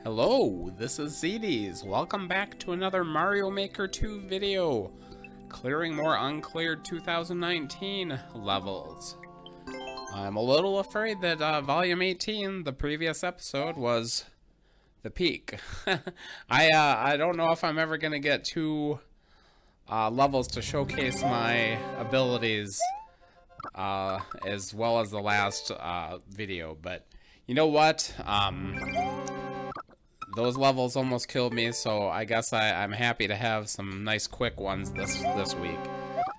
Hello, this is Demise. Welcome back to another Mario Maker 2 video, clearing more Uncleared 2019 levels. I'm a little afraid that Volume 18, the previous episode, was the peak. I don't know if I'm ever going to get two levels to showcase my abilities as well as the last video, but you know what? Those levels almost killed me, so I guess I'm happy to have some nice quick ones this week.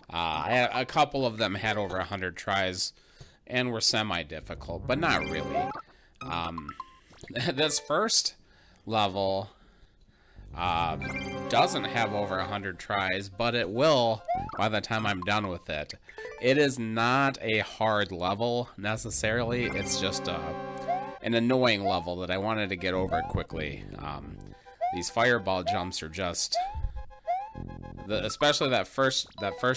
A couple of them had over 100 tries and were semi-difficult, but not really. This first level doesn't have over 100 tries, but it will by the time I'm done with it. It is not a hard level necessarily, it's just an annoying level that I wanted to get over quickly. These fireball jumps are just, especially that first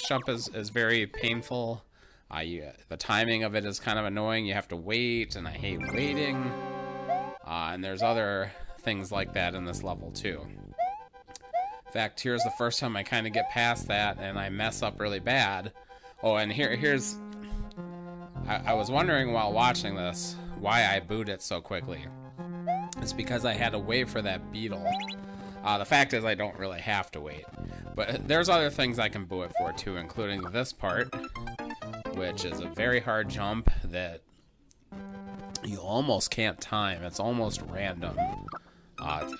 jump is very painful. The timing of it is kind of annoying. You have to wait, and I hate waiting. And there's other things like that in this level too. In fact, here's the first time I kind of get past that, and I mess up really bad. Oh, and here's. I was wondering while watching this why I booed it so quickly. It's because I had to wait for that beetle. The fact is I don't really have to wait. But there's other things I can boo it for too, including this part, which is a very hard jump that you almost can't time. It's almost random.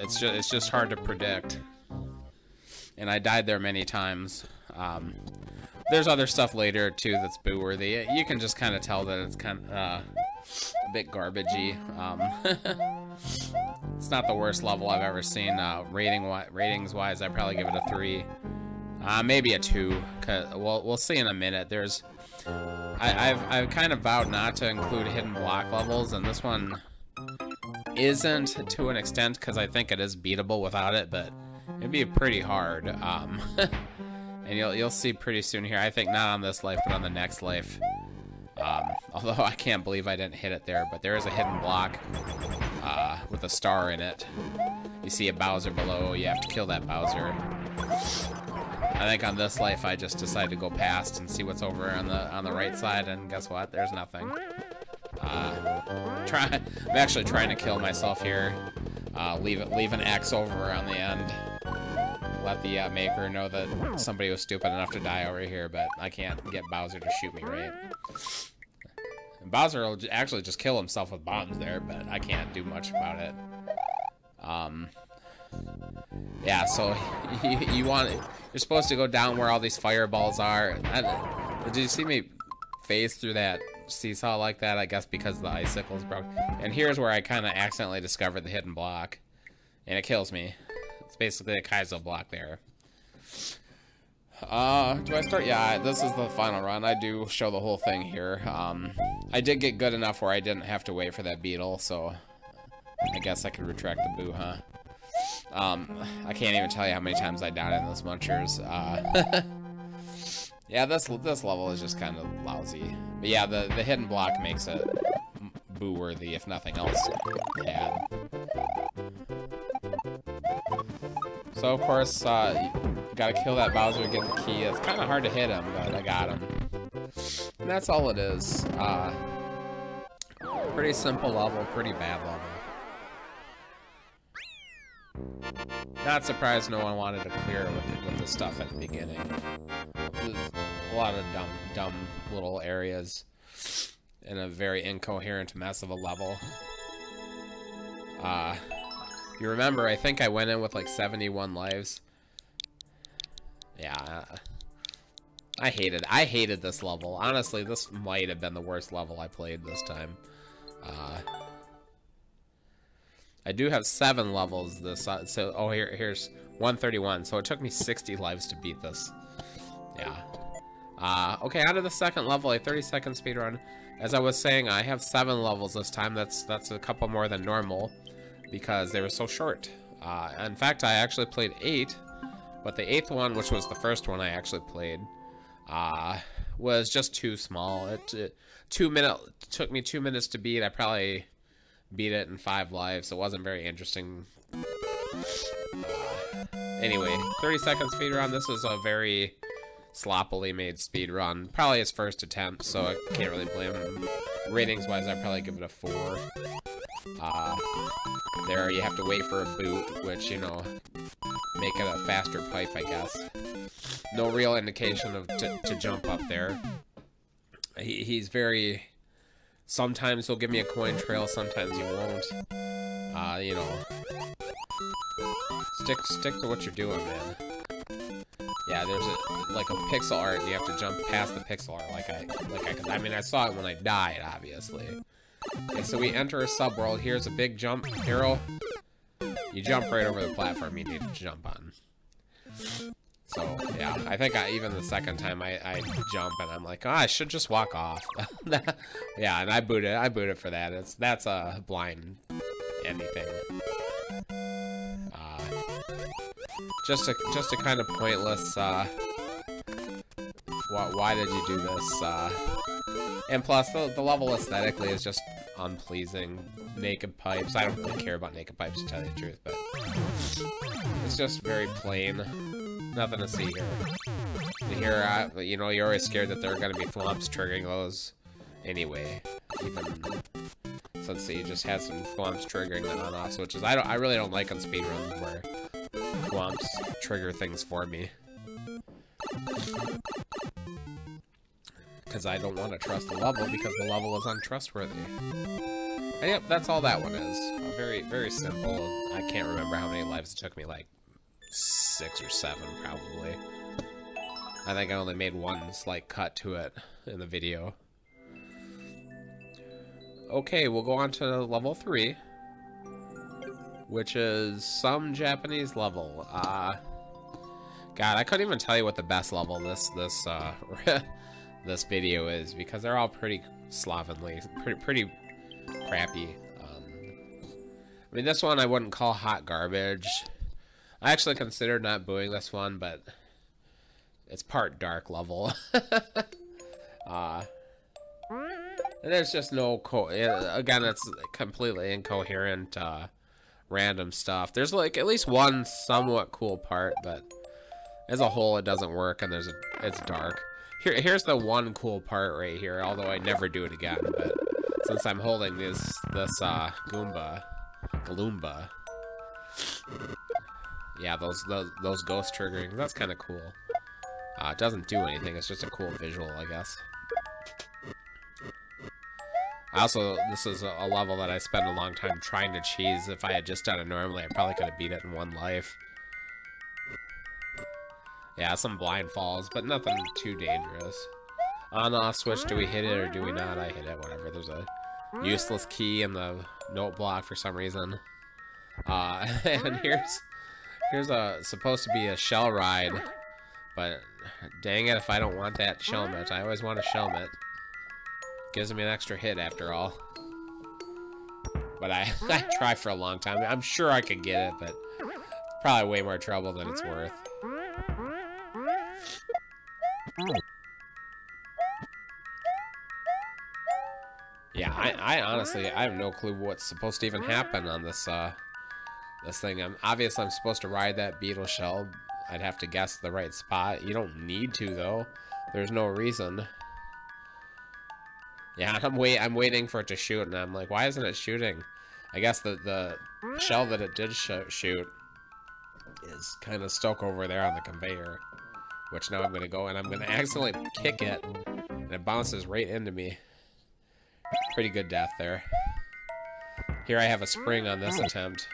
It's just hard to predict. And I died there many times. There's other stuff later too that's boo worthy. You can just kind of tell that it's kind of a bit garbagey. It's not the worst level I've ever seen. Ratings wise, I probably give it a 3, maybe a 2. Cause we'll see in a minute. I've kind of vowed not to include hidden block levels, and this one isn't to an extent because I think it is beatable without it, but it'd be pretty hard. And you'll see pretty soon here. I think not on this life, but on the next life. Although I can't believe I didn't hit it there, but there is a hidden block with a star in it. You see a Bowser below. You have to kill that Bowser. I think on this life I just decided to go past and see what's over on the right side, and guess what? There's nothing. I'm actually trying to kill myself here. Leave an X over on the end. Let the maker know that somebody was stupid enough to die over here, but I can't get Bowser to shoot me right. And Bowser will actually just kill himself with bombs there, but I can't do much about it. Yeah, so you're supposed to go down where all these fireballs are. Did you see me phase through that seesaw like that? I guess because the icicles broke. And here's where I kind of accidentally discovered the hidden block, and it kills me. It's basically a Kaizo block there. Do I start? Yeah, this is the final run. I do show the whole thing here. I did get good enough where I didn't have to wait for that beetle, so I guess I could retract the boo, huh? I can't even tell you how many times I died in those munchers. Yeah, this level is just kind of lousy. But yeah, the hidden block makes it boo worthy, if nothing else. Yeah. So of course, you gotta kill that Bowser to get the key. It's kind of hard to hit him, but I got him. And that's all it is. Pretty simple level, pretty bad level. Not surprised no one wanted to clear with the stuff at the beginning. There's a lot of dumb little areas in a very incoherent mess of a level. You remember, I think I went in with like 71 lives. Yeah, I hated this level. Honestly, this might have been the worst level I played this time. I do have 7 levels this, so oh here's 131. So it took me 60 lives to beat this. Yeah. Okay, out of the second level, a 30-second speedrun. As I was saying, I have 7 levels this time. That's a couple more than normal, because they were so short. In fact, I actually played 8, but the 8th one, which was the first one I actually played, was just too small. It took me 2 minutes to beat. I probably beat it in 5 lives. It wasn't very interesting. Anyway, 30 second speed run. This is a very sloppily made speed run. Probably his first attempt, so I can't really blame him. Ratings wise, I'd probably give it a 4. There you have to wait for a boot, which, you know, make it a faster pipe, I guess. No real indication of to jump up there. He's very... Sometimes he'll give me a coin trail, sometimes he won't. You know... Stick to what you're doing, man. Yeah, there's like a pixel art, and you have to jump past the pixel art. I mean, I saw it when I died, obviously. Okay, so we enter a subworld. Here's a big jump arrow. You jump right over the platform you need to jump on. So, yeah, I think even the second time I jump and I'm like, oh, I should just walk off. Yeah, and I boot it for that. That's a blind anything. Just a kind of pointless, why did you do this? And plus, the level aesthetically is just unpleasing. Naked pipes. I don't really care about naked pipes, to tell you the truth, but it's just very plain. Nothing to see here. Here, you know, you're always scared that there are going to be thwomps triggering those anyway. Even since he just has some thwomps triggering the on-off switches. I really don't like on speedruns where thwomps trigger things for me. Because I don't want to trust the level, because the level is untrustworthy. And yep, that's all that one is. Very, very simple. I can't remember how many lives it took me, like 6 or 7 probably. I think I only made one slight cut to it in the video. Okay, we'll go on to level 3, which is some Japanese level. God, I couldn't even tell you what the best level this video is, because they're all pretty slovenly, pretty crappy. I mean, this one I wouldn't call hot garbage. I actually considered not booing this one, but it's part dark level. And there's just no again, it's completely incoherent, random stuff. There's like at least one somewhat cool part, but as a whole it doesn't work, and it's dark. Here's the one cool part right here, although I never do it again, but since I'm holding this Goomba, yeah, those ghost triggerings, that's kind of cool. It doesn't do anything, it's just a cool visual, I guess. Also, this is a level that I spent a long time trying to cheese. If I had just done it normally, I probably could have beat it in 1 life. Yeah, some blind falls, but nothing too dangerous. On-off switch, do we hit it or do we not? I hit it, whatever. There's a useless key in the note block for some reason. And here's supposed to be a shell ride, but dang it if I don't want that shelmet. I always want a shelmet. Gives me an extra hit after all. But I try for a long time. I'm sure I could get it, but probably way more trouble than it's worth. Yeah, I honestly, I have no clue what's supposed to even happen on this this thing. Obviously I'm supposed to ride that beetle shell. I'd have to guess the right spot. You don't need to, though. There's no reason. Yeah, I'm waiting for it to shoot, and I'm like, why isn't it shooting? I guess the shell that it did shoot is kind of stuck over there on the conveyor, which now I'm going to go, and I'm going to accidentally kick it, and it bounces right into me. Pretty good death there. Here I have a spring on this attempt.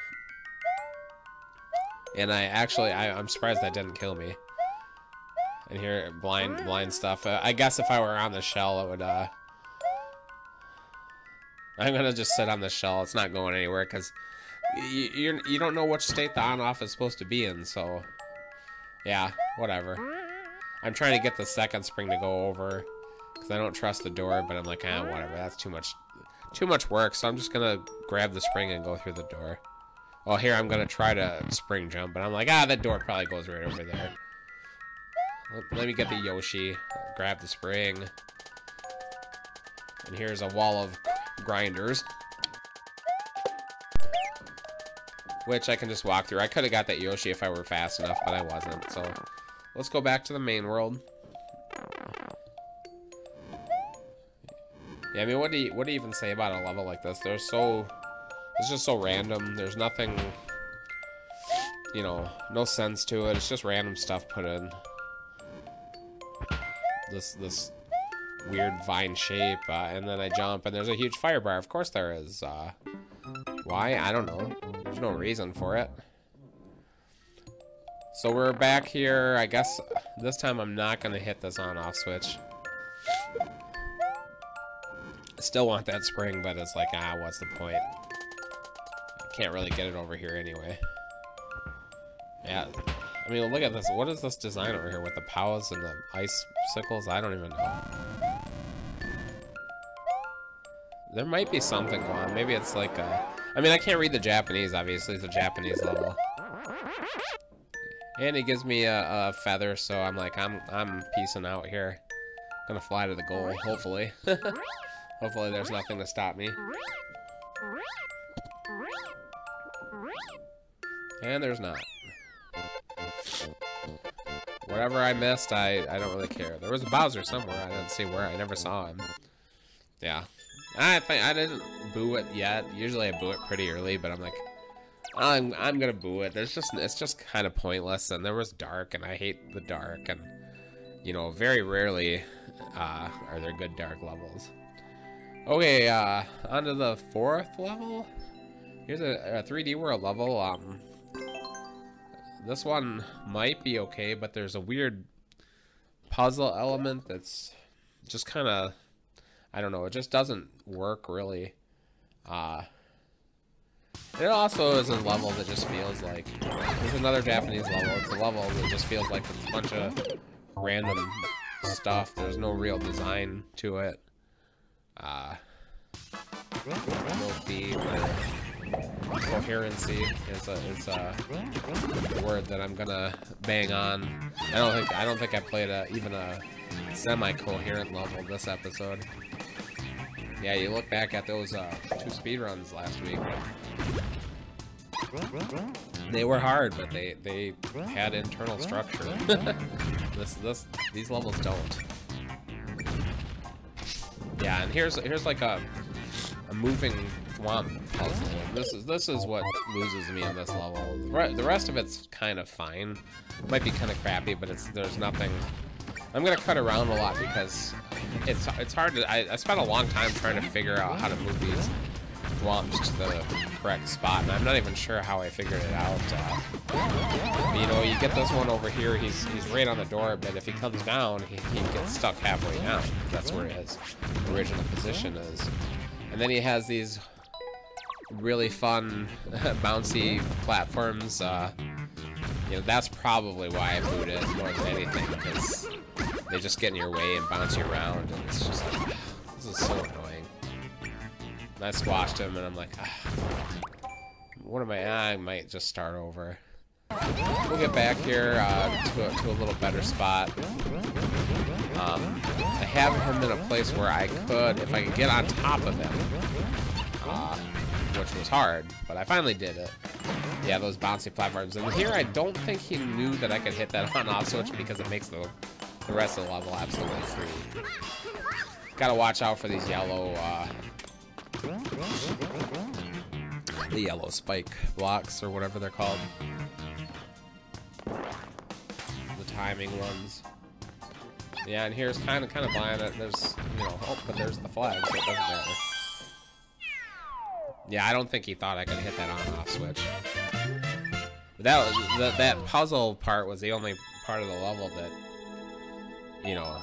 And I'm surprised that didn't kill me. And here, blind stuff. I guess if I were on the shell, it would, I'm gonna just sit on the shell. It's not going anywhere, because you don't know which state the on-off is supposed to be in, so... Yeah, whatever. I'm trying to get the second spring to go over, because I don't trust the door, but I'm like, whatever, that's too much work, so I'm just gonna grab the spring and go through the door. Well, here I'm gonna try to spring jump, but I'm like, that door probably goes right over there. Let me get the Yoshi, grab the spring. And here's a wall of grinders. which I can just walk through. I could have got that Yoshi if I were fast enough, but I wasn't. So let's go back to the main world. Yeah, I mean, what do you even say about a level like this? It's just so random. There's nothing, you know, no sense to it. It's just random stuff put in. This weird vine shape, and then I jump, and there's a huge fire bar. Of course there is. Why? I don't know. There's no reason for it. So we're back here. I guess this time I'm not going to hit this on-off switch. I still want that spring, but it's like, what's the point? I can't really get it over here anyway. Yeah. I mean, look at this. What is this design over here with the pows and the icicles? I don't even know. There might be something going on. Maybe it's like a... I mean, I can't read the Japanese, obviously. It's a Japanese level. And he gives me a feather, so I'm like, I'm peacing out here. Gonna fly to the goal, hopefully. Hopefully there's nothing to stop me. And there's not. Whatever I missed, I don't really care. There was a Bowser somewhere. I didn't see where. I never saw him. Yeah. I think I didn't boo it yet. Usually I boo it pretty early, but I'm like, I'm gonna boo it. It's just kind of pointless. And there was dark, and I hate the dark. And you know, very rarely are there good dark levels. Okay, on to the 4th level. Here's a 3D world level. This one might be okay, but there's a weird puzzle element that's just kind of, I don't know, it just doesn't work really. It also is a level that just feels like, there's another Japanese level. It's a level that just feels like it's a bunch of random stuff. There's no real design to it. No theme or coherency is a word that I'm gonna bang on. I don't think I played even a semi-coherent level this episode. Yeah, you look back at those 2 speedruns last week. They were hard, but they had internal structure. These levels don't. Yeah, and here's like a moving thwomp puzzle. This is what loses me in this level. The rest of it's kind of fine. Might be kind of crappy, but there's nothing. I'm gonna cut around a lot because it's hard to. I spent a long time trying to figure out how to move these thwomps to the correct spot, and I'm not even sure how I figured it out. You know, you get this one over here. He's right on the door, but if he comes down, he gets stuck halfway down. That's where his original position is. And then he has these really fun bouncy platforms. You know, that's probably why I booed it more than anything, because they just get in your way and bounce you around, and it's just like, this is so annoying. And I squashed him, and I'm like, what am I might just start over. We'll get back here to a little better spot. I have him in a place where I could, if I could get on top of him, which was hard, but I finally did it. Yeah, those bouncy platforms. And here, I don't think he knew that I could hit that on-off switch because it makes the rest of the level absolutely free. Gotta watch out for these yellow, the yellow spike blocks, or whatever they're called. The timing ones. Yeah, and here's kind of blind. There's, you know, oh, but there's the flag, so it doesn't matter. Yeah, I don't think he thought I could hit that on-off switch. But that puzzle part was the only part of the level that, you know,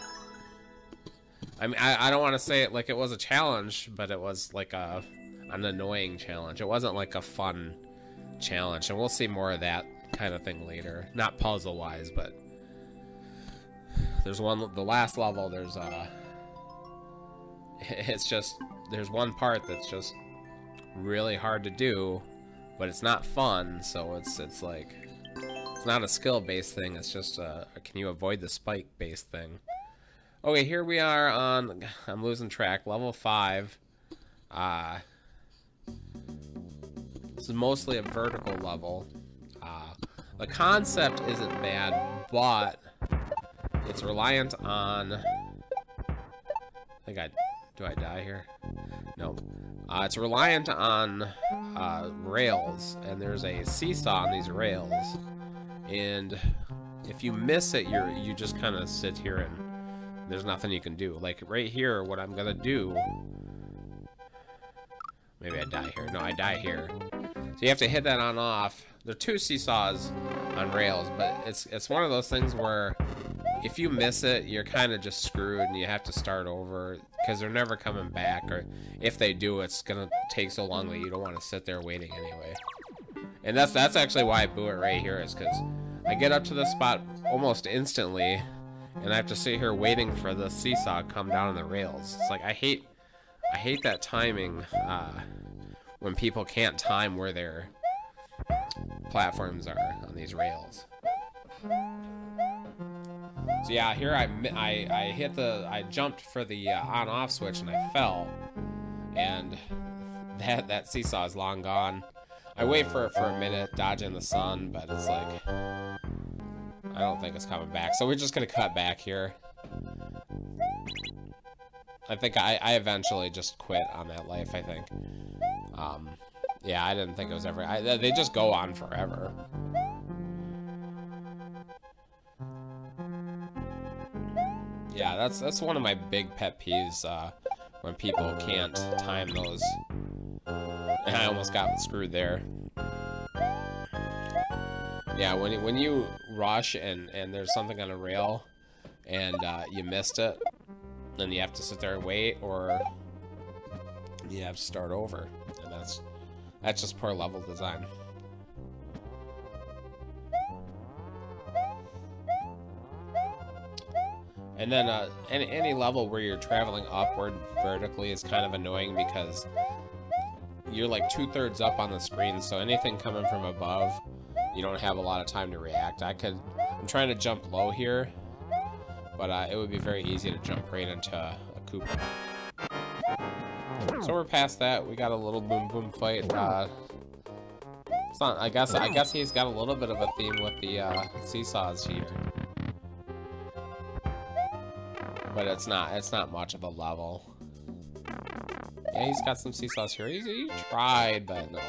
I mean, I don't want to say it like it was a challenge, but it was like an annoying challenge. It wasn't like a fun challenge, and we'll see more of that kind of thing later. Not puzzle-wise, but there's one, the last level, there's it's just, there's one part that's just really hard to do, but it's not fun, so it's like, it's not a skill-based thing, it's just a can you avoid the spike-based thing. Okay, here we are on, I'm losing track, level 5. This is mostly a vertical level. The concept isn't bad, but it's reliant on... Do I die here? No. It's reliant on rails, and there's a seesaw on these rails. And if you miss it, you just kind of sit here and there's nothing you can do. Like right here, what I'm gonna do... Maybe I die here. No, I die here. So you have to hit that on off. There are two seesaws on rails, but it's one of those things where if you miss it, you're kind of just screwed and you have to start over because they're never coming back, or if they do, it's gonna take so long that you don't want to sit there waiting anyway. And that's actually why I boo it right here, is because I get up to the spot almost instantly and I have to sit here waiting for the seesaw to come down on the rails. It's like I hate that timing when people can't time where their platforms are on these rails. So yeah, here I jumped for the on-off switch and I fell, and that seesaw is long gone. I wait for it for a minute, dodging the sun, but it's like I don't think it's coming back. So we're just gonna cut back here. I think I eventually just quit on that life, I think. Yeah, I didn't think it was ever... they just go on forever. Yeah, that's one of my big pet peeves, when people can't time those. And I almost got screwed there. Yeah, when you rush and there's something on a rail and you missed it, then you have to sit there and wait, or you have to start over, and that's just poor level design. And then any level where you're traveling upward vertically is kind of annoying because you're like 2/3 up on the screen, so anything coming from above, you don't have a lot of time to react. I'm trying to jump low here, but it would be very easy to jump right into a Koopa. So we're past that. We got a little boom boom fight. It's not. I guess he's got a little bit of a theme with the seesaws here, but it's not much of a level. Yeah, he's got some seesaws here. He tried, but no.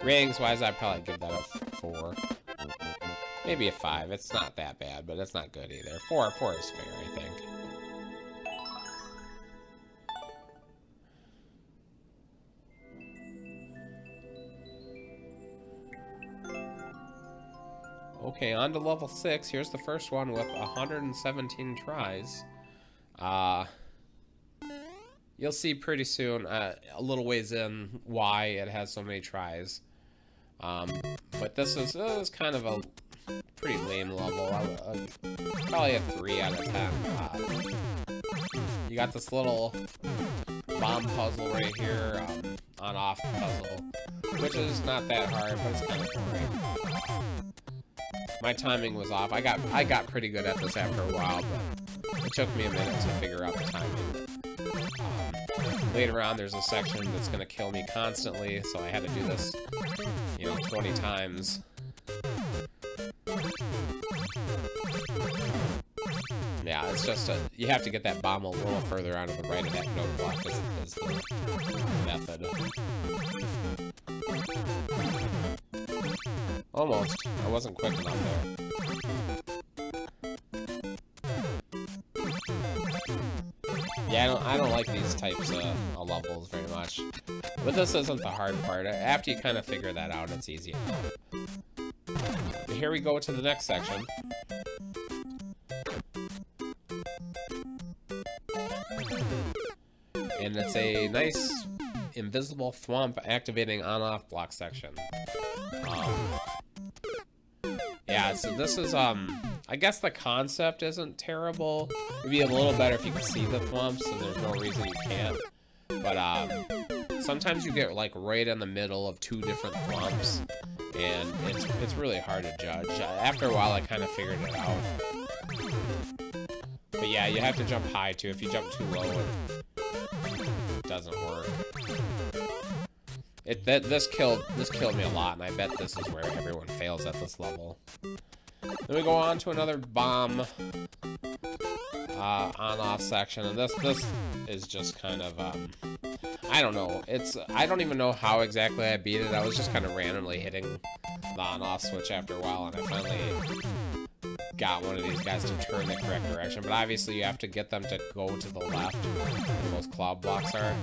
Ratings wise, I'd probably give that a 4. Maybe a 5. It's not that bad, but it's not good either. 4 is fair, I think. Okay, on to level 6. Here's the first one with 117 tries. You'll see pretty soon, a little ways in, why it has so many tries. But this is kind of a pretty lame level. Probably a 3 out of 10. You got this little bomb puzzle right here, on-off puzzle, which is not that hard, but it's kind of boring. My timing was off. I got pretty good at this after a while, but it took me a minute to figure out the timing. Later on, there's a section that's gonna kill me constantly, so I had to do this, 20 times. Yeah, it's just you have to get that bomb a little further onto the right of that note block is the method. Almost. I wasn't quick enough there. Yeah, I don't like these types of levels very much. But this isn't the hard part. After you kind of figure that out, it's easy enough. But here we go to the next section. And it's a nice invisible thwomp activating on-off block section. Yeah, so this is, I guess the concept isn't terrible. It'd be a little better if you could see the thwomps, and there's no reason you can't. But, sometimes you get, like, right in the middle of 2 different thwomps, and it's really hard to judge. After a while, I kind of figured it out. But yeah, you have to jump high, too. If you jump too low, it doesn't work. This killed me a lot, and I bet this is where everyone fails at this level. Then we go on to another bomb on-off section, and this is just kind of I don't know. I don't even know how exactly I beat it. I was just kind of randomly hitting the on-off switch after a while, and I finally got one of these guys to turn the correct direction. But obviously, you have to get them to go to the left, where those cloud blocks are.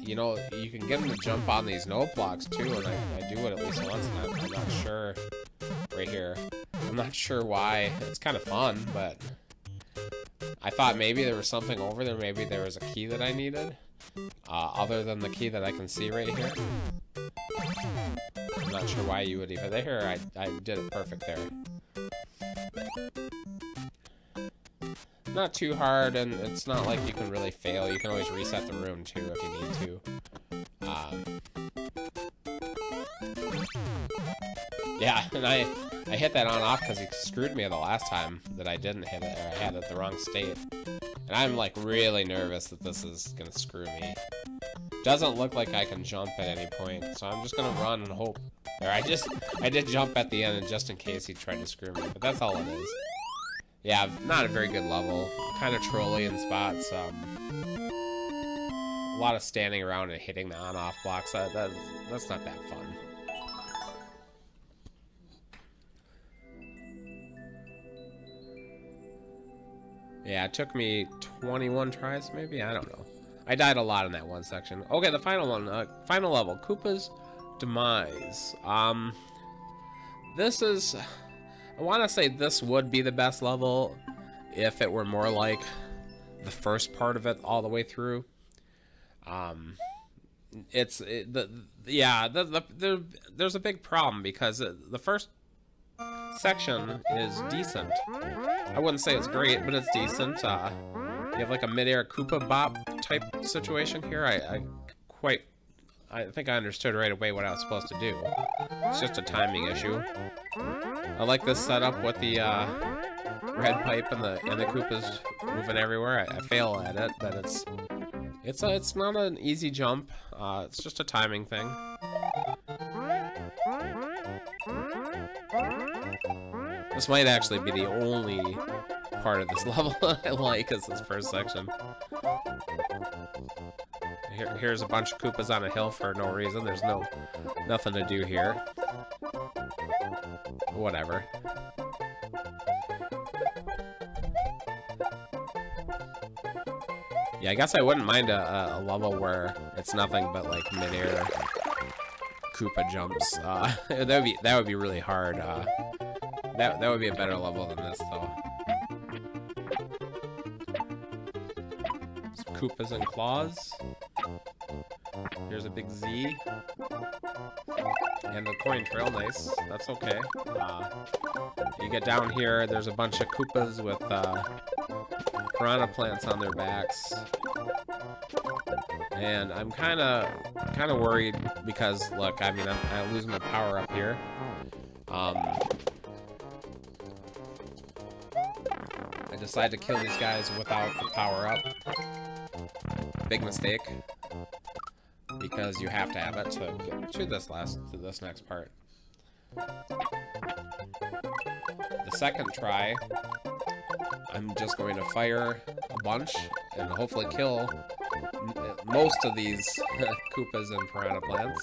You know, you can get them to jump on these note blocks too, and I do it at least once, and I'm not sure. Right here, I'm not sure why. It's kind of fun, but I thought maybe there was something over there. Maybe there was a key that I needed, other than the key that I can see right here. I'm not sure why you would even. There, I did it perfect there. Not too hard, and it's not like you can really fail. You can always reset the room too if you need to. Yeah, and I hit that on-off because he screwed me the last time that I didn't hit it, or I had it the wrong state. And I'm like really nervous that this is gonna screw me. Doesn't look like I can jump at any point, so I'm just gonna run and hope. Or I did jump at the end, and just in case he tried to screw me, but that's all it is. Yeah, not a very good level. Kind of trolly in spots. A lot of standing around and hitting the on-off blocks. That's not that fun. Yeah, it took me 21 tries, maybe? I don't know. I died a lot in that one section. Okay, the final one. Final level. Koopa's Demise. This is... I want to say this would be the best level if it were more like the first part of it all the way through. There's a big problem because the first section is decent. I wouldn't say it's great, but it's decent. You have like a mid-air Koopa bop type situation here. I think I understood right away what I was supposed to do. It's just a timing issue. I like this setup with the red pipe and the Koopas moving everywhere. I fail at it, but it's not an easy jump. It's just a timing thing. This might actually be the only part of this level I like, is this first section. Here's a bunch of Koopas on a hill for no reason. There's nothing to do here. Whatever. Yeah, I guess I wouldn't mind a level where it's nothing but like mid-air Koopa jumps. That would be really hard. That would be a better level than this, though. Some Koopas and claws. Here's a big Z. And the coin trail, nice. That's okay. You get down here, there's a bunch of Koopas with piranha plants on their backs. And I'm kind of worried because, look, I mean, I lose my power up here. I decide to kill these guys without the power up. Big mistake. Because you have to have it to get to this next part. The second try, I'm just going to fire a bunch and hopefully kill most of these Koopas and piranha plants.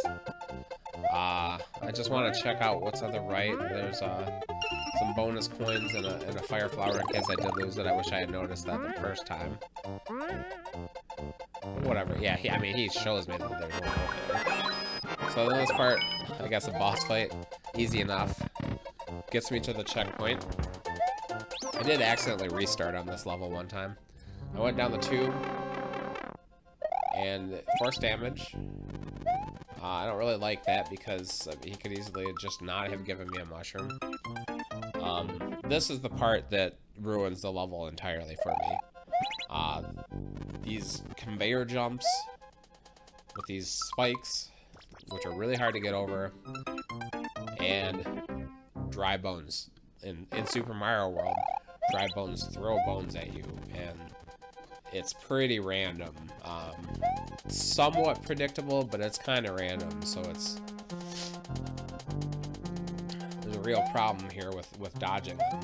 I just want to check out what's on the right. There's some bonus coins and a fire flower in case I did lose it. I wish I had noticed that the first time. Whatever. Yeah, I mean, he shows me that there's one over there. So then this part, I guess a boss fight, easy enough. Gets me to the checkpoint. I did accidentally restart on this level one time. I went down the tube, and force damage. I don't really like that because he could easily just not have given me a mushroom. This is the part that ruins the level entirely for me. These conveyor jumps with these spikes, which are really hard to get over, and dry bones. In Super Mario World, dry bones throw bones at you, and it's pretty random. Somewhat predictable, but it's kind of random, so there's a real problem here with dodging them.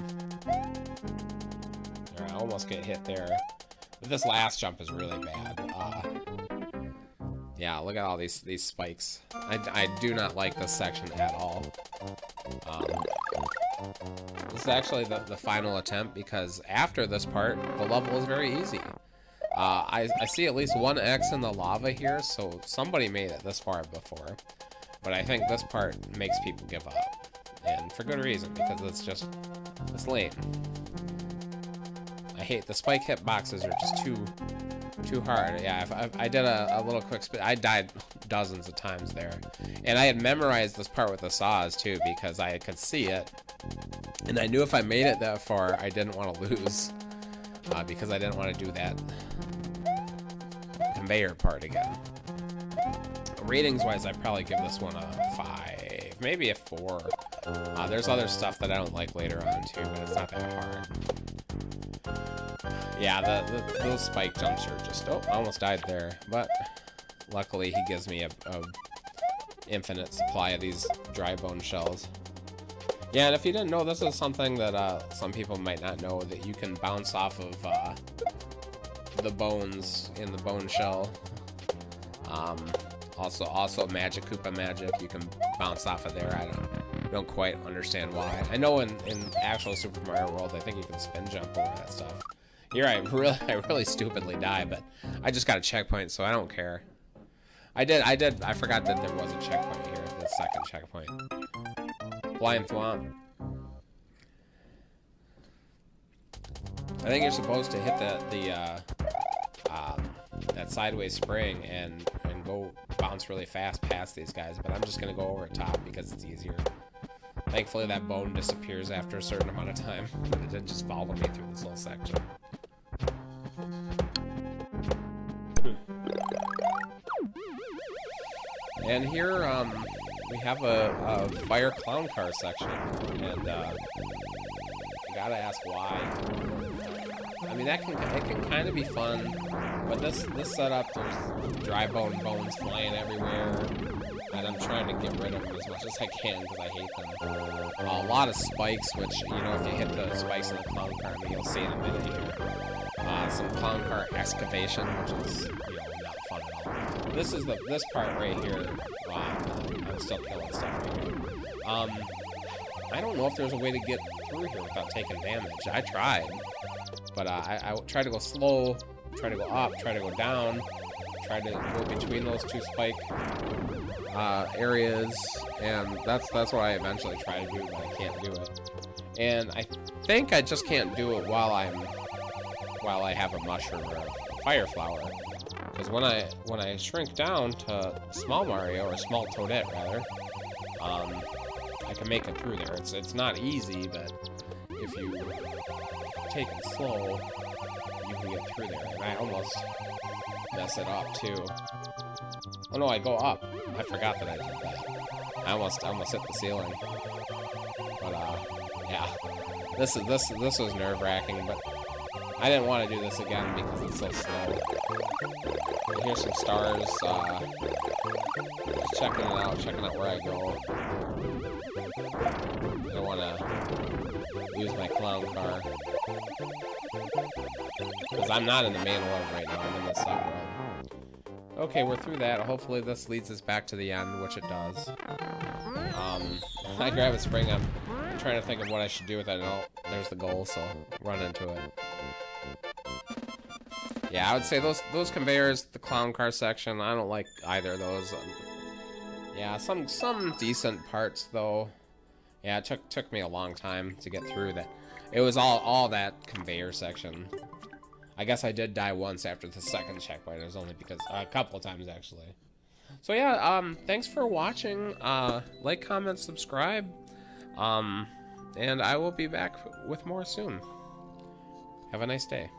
Alright, I almost get hit there. But this last jump is really bad. Yeah, look at all these spikes. I do not like this section at all. This is actually the final attempt, because after this part, the level is very easy. I see at least one X in the lava here, so somebody made it this far before. But I think this part makes people give up. And for good reason, because it's lame. I hate the spike hitboxes are just too hard. Yeah, if I did a little quick spin. I died dozens of times there. And I had memorized this part with the saws too, because I could see it. And I knew if I made it that far, I didn't want to lose. Because I didn't want to do that conveyor part again. Ratings wise, I'd probably give this one a 5, maybe a 4. There's other stuff that I don't like later on too, but it's not that hard. Yeah, those spike jumps are just... Oh, I almost died there. But luckily he gives me a infinite supply of these dry bone shells. Yeah, and if you didn't know, this is something that some people might not know, that you can bounce off of the bones in the bone shell. Also magic, Koopa magic, you can bounce off of there. I don't quite understand why. I know in actual Super Mario World, I think you can spin jump over that stuff. Here I really stupidly die, but I just got a checkpoint, so I don't care. I forgot that there was a checkpoint here, the second checkpoint. Blind Thwomp. I think you're supposed to hit that sideways spring and go bounce really fast past these guys, but I'm just gonna go over the top because it's easier. Thankfully that bone disappears after a certain amount of time. It didn't just follow me through this whole section. And here we have a fire clown car section, and I gotta ask why. I mean, it can kind of be fun, but this setup, there's dry bones flying everywhere, and I'm trying to get rid of them as much as I can because I hate them. A lot of spikes, which, you know, if you hit the spikes in the clown car, I mean, you'll see in a minute here. Some clown car excavation, which is, you know, not fun at all. This part right here. I'm still killing stuff right here. I don't know if there's a way to get through here without taking damage. I tried, but I tried to go slow, try to go up, try to go down, try to go between those two spike areas, and that's what I eventually try to do, but I can't do it. And I think I just can't do it while I have a mushroom or a fire flower. Because when I shrink down to Small Mario, or Small Toadette rather, I can make it through there. It's not easy, but if you take it slow, you can get through there. And I almost mess it up too. Oh no, I go up. I forgot that I did that. I almost hit the ceiling. But yeah, this was nerve-wracking, but I didn't want to do this again because it's so slow. And here's some stars, just checking out where I go. I don't want to lose my clown car. Because I'm not in the main world right now, I'm in the sub-world. Okay, we're through that. Hopefully this leads us back to the end, which it does. I grab a spring, I'm trying to think of what I should do with it. Oh, there's the goal, so run into it. Yeah, I would say those conveyors, the clown car section, I don't like either of those. Yeah, some decent parts though. Yeah, it took me a long time to get through that. It was all that conveyor section. I guess I did die once after the second checkpoint. It was only because a couple of times actually. So yeah, thanks for watching. Like, comment, subscribe, and I will be back with more soon. Have a nice day.